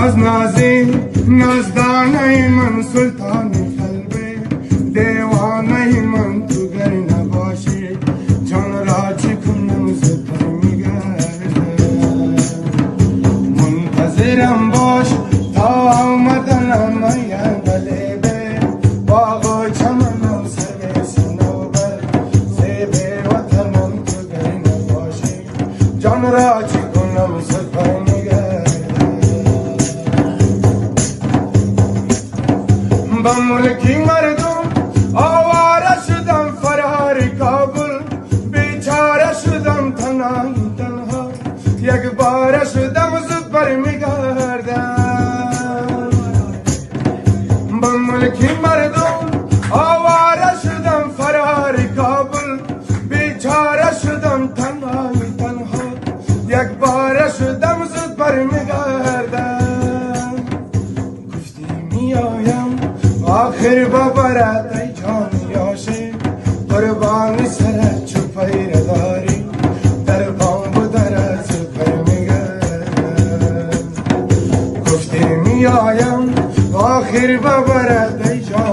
از نازی نازدانه من سلطان قلبه دیوانه من تو گر نباشی جان را چی کنم زبر میگرده منتظرم باش تا آمدن من بلیبه باغ و چمنم سر سنوبر زیب وطنم تو گر نباشی جان را چی کنم زبر با ملکی مردم آواره شدم فرار کابل بیچاره شدم تنها یک باره شدم زود برمیگردم با ملکی مردم آواره شدم فرار کابل بیچاره شدم تنها یک باره شدم زود برمیگردم گفتی میایم آخر ببرد ای جان یاشه قربان سرت چو پیر داری در بام بدرد سپر میگردم گفتی میایم آخر ببرد ای جان